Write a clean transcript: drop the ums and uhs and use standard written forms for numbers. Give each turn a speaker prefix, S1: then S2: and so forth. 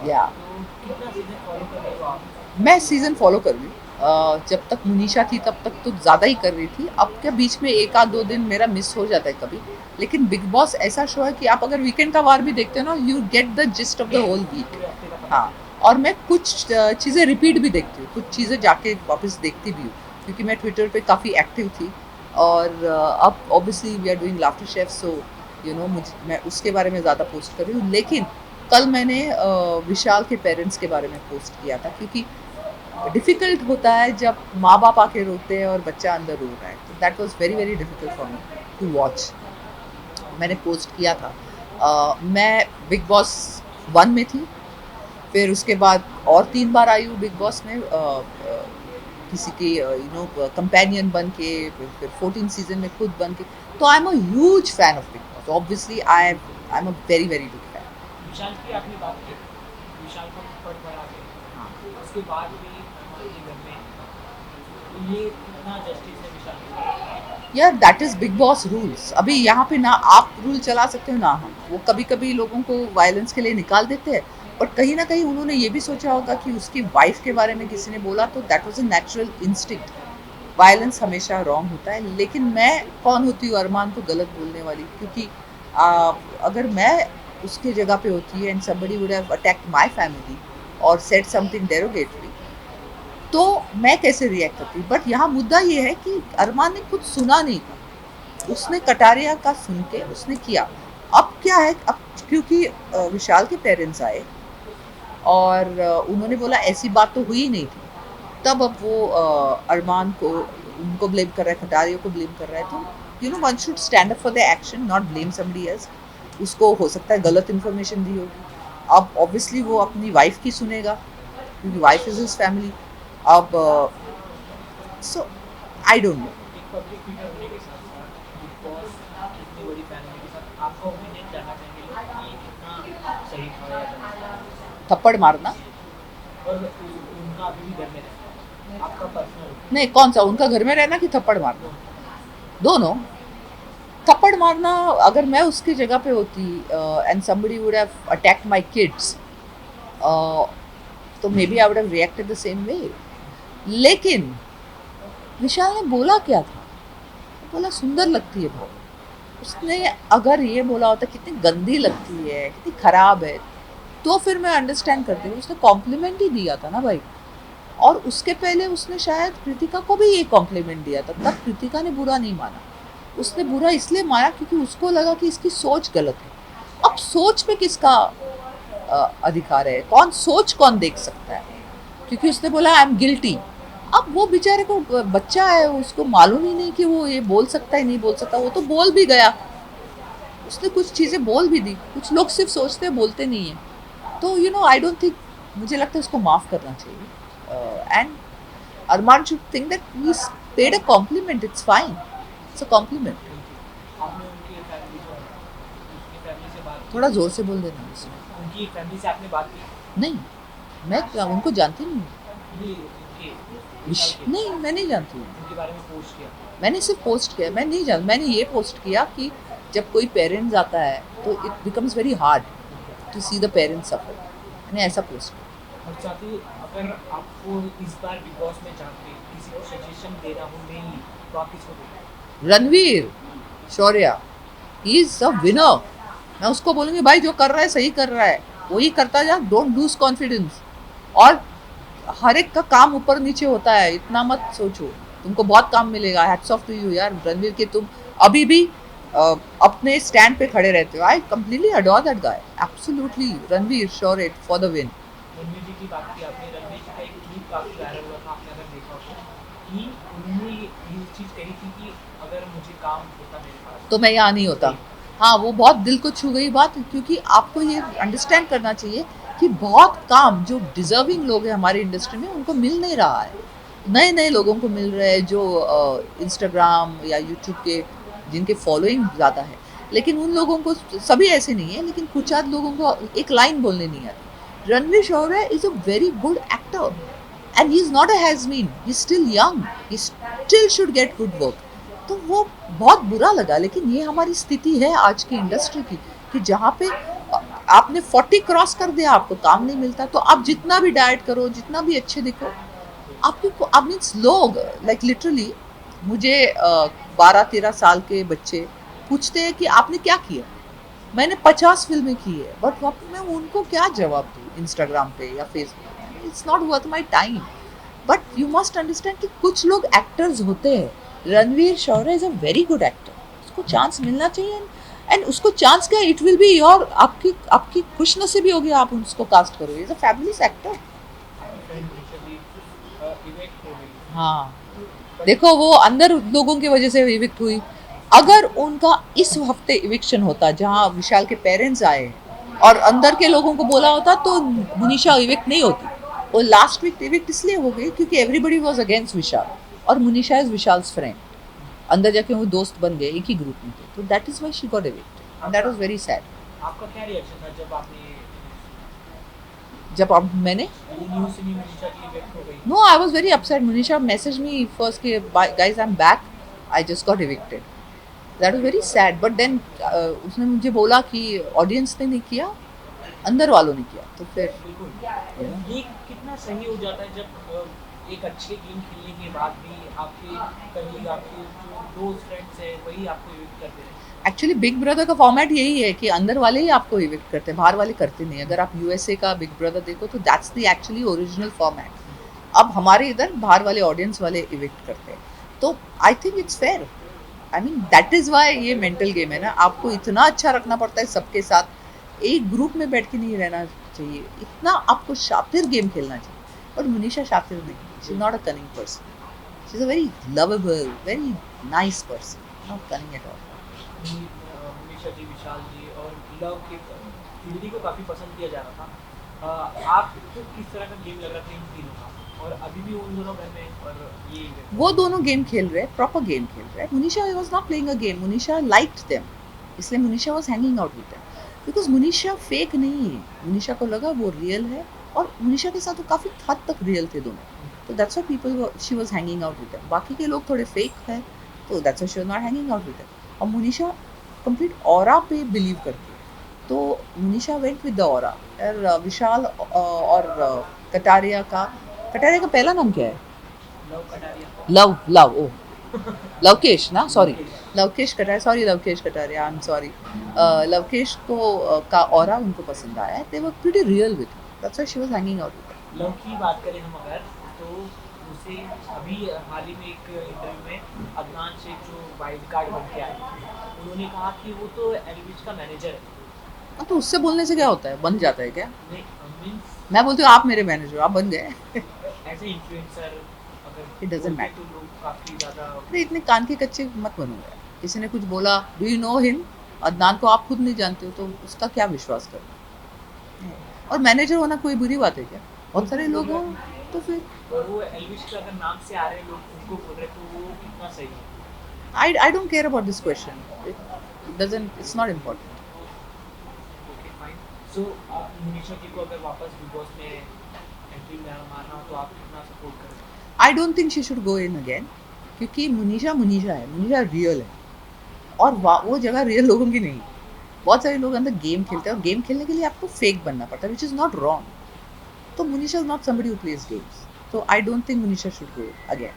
S1: या मैं season follow कर रही हूँ। जब तक मुनीषा थी तब तक तो ज़्यादा ही कर रही थी। अब क्या बीच में 1 आध 2 दिन मेरा मिस हो जाता है कभी। लेकिन बिग बॉस ऐसा शो है कि आप अगर वीकेंड का वार भी देखते हो ना, you get the gist of the whole week. हाँ, और मैं कुछ चीज़ें रिपीट भी देखती हूँ, कुछ चीज़ें जाके वापस देखती भी हूँ, क्योंकि मैं ट्विटर पे काफ़ी एक्टिव थी। और अब obviously we are doing laughter chef, so मैं उसके बारे में ज़्यादा पोस्ट कर रही हूँ। लेकिन कल मैंने विशाल के पेरेंट्स के बारे में पोस्ट किया था, क्योंकि डिफ़िकल्ट होता है जब माँ-बाप आके रोते हैं और बच्चा अंदर रो रहा है। तो that was very, very difficult for me to watch. मैंने पोस्ट किया था। मैं बिग बॉस 1 में थी, फिर उसके बाद और 3 बार आई हूँ बिग बॉस में, किसी के कंपेनियन बन के, फिर 14 सीज़न में खुद बन के। तो I am a huge fan of Bigg Boss. Obviously I am a very, very big fan.
S2: Vishal की आपने बात की, विशाल को थप्पड़ पड़ा के,
S1: हाँ।
S2: उसके बाद भी अरमान के घर में है। तो ये कितना जस्टिस है विशाल के साथ?
S1: यार that is big boss rules. अभी यहाँ पे ना आप रूल चला सकते हो ना हम। वो कभी कभी लोगों को वायलेंस के लिए निकाल देते हैं, बट कहीं ना कहीं उन्होंने ये भी सोचा होगा कि उसकी वाइफ के बारे में किसी ने बोला तो that was a natural instinct. Violence हमेशा रॉन्ग होता है, लेकिन मैं कौन होती हूँ अरमान को गलत बोलने वाली? क्योंकि आ, अगर मैं उसके जगह पे होती and somebody would have attacked my family और said something derogatory, तो मैं कैसे रिएक्ट करती? बट यहाँ मुद्दा ये है कि अरमान ने खुद सुना नहीं था। उसने कटारिया का सुन के उसने किया। अब क्या है, अब क्योंकि विशाल के पेरेंट्स आए और उन्होंने बोला ऐसी बात तो हुई नहीं थी, तब अब वो अरमान को उनको ब्लेम कर रहा है, खटारिया को ब्लेम कर रहा है। तो one should stand up for the action, not blame somebody else. उसको हो सकता है गलत इन्फॉर्मेशन दी होगी। अब ऑब्वियसली वो अपनी वाइफ की सुनेगा, क्योंकि वाइफ इज हिज फैमिली। अब सो आई डोंट नो।
S2: एक पब्लिक फिगर होने के साथ साथ बिग बॉस इतनी बड़ी फैमिली के साथ आपका ओपिनियन जानना चाहेंगे लोग कि ये कितना सही था या गलत था?
S1: थप्पड़ मारना?
S2: और उनका अभी भी घर में रहना, आपका पर्सनल
S1: नहीं,
S2: ओपिनियन?
S1: कौन सा उनका घर में रहना कि थप्पड़ मारना?
S2: दोनों।
S1: दोनों। थप्पड़ मारना, अगर मैं उसकी जगह पे होती and somebody would have attacked my kids, तो maybe I would have reacted the same way. लेकिन विशाल ने बोला क्या था? बोला सुंदर लगती है बहुत। उसने अगर ये बोला होता कितनी गंदी लगती है, कितनी खराब है, तो फिर मैं अंडरस्टैंड करती हूँ। उसने कॉम्प्लीमेंट ही दिया था ना भाई। और उसके पहले उसने शायद कृतिका को भी ये कॉम्प्लीमेंट दिया था, तब कृतिका ने बुरा नहीं माना। उसने बुरा इसलिए माना क्योंकि उसको लगा कि इसकी सोच गलत है। अब सोच पे किसका अधिकार है? कौन देख सकता है? क्योंकि उसने बोला आई एम गिल्टी। अब वो बेचारे को बच्चा है, उसको मालूम ही नहीं कि वो ये बोल सकता है नहीं बोल सकता। वो तो बोल भी गया, उसने कुछ चीज़ें बोल भी दी। कुछ लोग सिर्फ सोचते हैं, बोलते नहीं है। तो आई डोंट थिंक, मुझे लगता है उसको माफ़ करना चाहिए। And Arman should think that he paid a compliment, it's fine, it's a compliment.
S2: बिल्कुल। आपने उनकी फैमिली जो है, उसकी फैमिली से बात की?
S1: थोड़ा ज़ोर से बोल देना मुझसे।
S2: उनकी फैमिली से आपने बात की?
S1: नहीं, मैं क्या उनको जानती नहीं हूँ।
S2: नहीं, उनके, विशाल के,
S1: नहीं, मैं नहीं जानती हूँ।
S2: उनके बारे में पोस्ट किया?
S1: मैंने सिर्फ पोस्ट किया, मैंने ये पोस्ट किया कि जब कोई पेरेंट्स आता है तो it becomes very hard to see the parents suffer. मैंने ऐसा पोस्ट किया।
S2: और साथ ही अगर आपको इस बार बिग बॉस में जाके किसी को सजेशन देना हो मेनली, तो आप किसको देंगे?
S1: Ranveer Shaurya, he is a winner. मैं उसको बोलूँगी भाई जो कर रहा है सही कर रहा है, वही करता जा, डोंट लूज कॉन्फिडेंस। और हर एक का काम ऊपर नीचे होता है, इतना मत सोचो। तुमको बहुत काम मिलेगा। हैट्स ऑफ टू यू यार रणवीर के, तुम अभी भी अपने स्टैंड पे खड़े रहते हो। I completely adore that guy, absolutely. Ranveer sure it for the win.
S2: Ranveer ji की बात की आपने, रणवीर जी का एक क्लिप काफ़ी वायरल हुआ था, आपने अगर देखा हो तो, कि उन्होंने ये चीज़ कही थी कि अगर मुझे काम होता मेरे पास
S1: तो मैं यहाँ नहीं होता। हाँ, वो बहुत दिल को छू गई बात, क्योंकि आपको ये अंडरस्टैंड करना चाहिए कि बहुत काम जो डिजर्विंग लोग हैं हमारी इंडस्ट्री में उनको मिल नहीं रहा है। नए नए लोगों को मिल रहे हैं जो इंस्टाग्राम या यूट्यूब के, जिनके फॉलोइंग ज़्यादा है। लेकिन उन लोगों को, सभी ऐसे नहीं है, लेकिन कुछ आध लोगों को एक लाइन बोलने नहीं आती। Ranveer Shaurya is a very good actor and he is not a has been, he still young, he still should get good work. तो वो बहुत बुरा लगा। लेकिन ये हमारी स्थिति है आज की इंडस्ट्री की, कि जहाँ पे आपने 40 क्रॉस कर दिया, आपको काम नहीं मिलता, तो आप जितना भी डाइट करो, जितना भी अच्छे दिखो, आपको आप मीन्स लोग लाइक लिटरली मुझे 12-13 साल के बच्चे पूछते हैं कि आपने क्या किया। मैंने 50 फिल्में की है, बट मैं उनको क्या जवाब दूँ इंस्टाग्राम पे या Facebook. It's not worth my time. But you must understand कि कुछ लोग एक्टर्स होते हैं। Ranveer Shaurya is a very good actor, उसको चांस मिलना चाहिए। एंड उसको चांस क्या, इट विल बी योर, आपकी आपकी खुशनसीबी होगी, आप उसको कास्ट करोगे। Is a fabulous actor.
S2: आपकी फ्रेंड मनीषा जी इवेक्ट हो गई,
S1: हाँ,
S2: बट
S1: देखो वो अंदर लोगों की वजह से इविक्ट हुई। अगर उनका इस हफ्ते इविक्शन होता जहाँ विशाल के पेरेंट्स आए और अंदर के लोगों को बोला होता, तो मुनीषा इविक्ट नहीं होती। वो लास्ट वीक इविक्ट इसलिए हो गई क्योंकि एवरीबडी वाज अगेंस्ट विशाल, और मुनीषा इज विशाल्स फ्रेंड। अंदर जाके वो दोस्त बन गए, एक ही ग्रुप में थे, तो that is why she got evicted. That
S2: आपका
S1: वाज वेरी सैड।
S2: आपका क्या रिएक्शन था जब आपने
S1: जब अब मैंने
S2: ये न्यूज़ सुनी मनीषा की इवेक्ट हो गई?
S1: No, I was very upset. Munisha messaged me first, guys, I'm back. I just got evicted. That was very sad. But then उसने मुझे बोला कि ऑडियंस ने नहीं किया, अंदर वालों ने किया, तो फिर
S2: बिल्कुल, ये कितना सही हो जाता है जब एक अच्छे गेम खेलने के बाद भी आपके कलीग, आपके जो दोस्त फ्रेंड्स हैं, वही आपको इवेक्ट करते हैं।
S1: एक्चुअली बिग ब्रदर का फॉर्मेट यही है कि अंदर वाले ही आपको इविक्ट करते हैं, बाहर वाले करते नहीं। अगर आप यूएसए का बिग ब्रदर देखो तो that's the actually original format. अब हमारे इधर बाहर वाले ऑडियंस वाले इविक्ट करते हैं, तो I think it's fair. I mean that is why ये मेंटल गेम है ना, आपको इतना अच्छा रखना पड़ता है सबके साथ, एक ग्रुप में बैठ के नहीं रहना चाहिए, इतना आपको शातिर गेम खेलना चाहिए। और मुनीषा शातिर नहीं, she is not a cunning person, she is a very lovable, very nice person, not cunning at all.
S2: Manisha ji, Vishal ji और लव की जोड़ी को काफ़ी पसंद किया जा रहा था। आपको किस तरह का गेम लग रहा था इन तीनों का? और अभी भी उन दोनों घर में और ये
S1: वो दोनों गेम खेल रहे हैं, प्रॉपर गेम खेल रहे हैं। Munisha was not playing a game, Munisha liked them, इसलिए Munisha was hanging out with them. Because Munisha fake नहीं है, मुनीषा को लगा वो रियल है, और मुनीषा के साथ वो काफ़ी हद तक रियल थे दोनों, तो that's why people she was hanging out with them. बाकी के लोग थोड़े फेक है, तो that's why she was not hanging out with them. और मुनीषा कंप्लीट ऑरा पे बिलीव करती है, तो Munisha went with the aura. और विशाल और कटारिया का पहला नाम क्या है?
S2: लव कटारिया,
S1: लव लव ओ लवकेश ना, sorry,
S2: Lavkesh.
S1: Lavkesh Kataria, sorry Lavkesh Kataria, I am sorry. Lavkesh को का ऑरा उनको पसंद आया है, they were pretty real with, that's why she was hanging out with.
S2: Love की बात करें हम अगर, तो उसे अभी हाल ही में एक इंटरव्यू में अदनान शेख जो वाइल्ड कार्ड बन के आए, उन्होंने कहा कि वो तो एलविश का मैनेजर है।
S1: हाँ, तो उससे बोलने से क्या होता है, बन जाता है क्या?
S2: नहीं, मीन्स
S1: मैं बोलती हूँ आप मेरे मैनेजर हो, आप बन गए।
S2: एज ए इन्फ्लुएंसर अगर
S1: It doesn't
S2: बोलते
S1: matter.
S2: तो लोग काफ़ी ज़्यादा।
S1: अरे इतने कान के कच्चे मत बनो यार। किसी ने कुछ बोला, do you know him, Adnan को आप खुद नहीं जानते हो, तो उसका क्या विश्वास करना। और मैनेजर होना कोई बुरी बात है क्या? बहुत सारे लोग हों, तो फिर
S2: और वो एलविश के अगर नाम से आ रहे लोग उनको बोल रहे, तो वो कितना सही है?
S1: I don't care about this question. It's not important.
S2: Okay fine. So आप मनीषा जी को अगर वापस बिग बॉस में एंट्री मारना हो तो आप कितना सपोर्ट करें?
S1: I don't think she should go in again, क्योंकि मुनीषा मुनीषा है, मुनीषा रियल है, और वो जगह रियल लोगों की नहीं है। बहुत सारे लोग अंदर गेम खेलते हैं, और गेम खेलने के लिए आपको फेक बनना पड़ता है, विच इज़ नॉट रॉन्ग। तो Munisha is not somebody who plays games, तो I don't think Munisha should go again.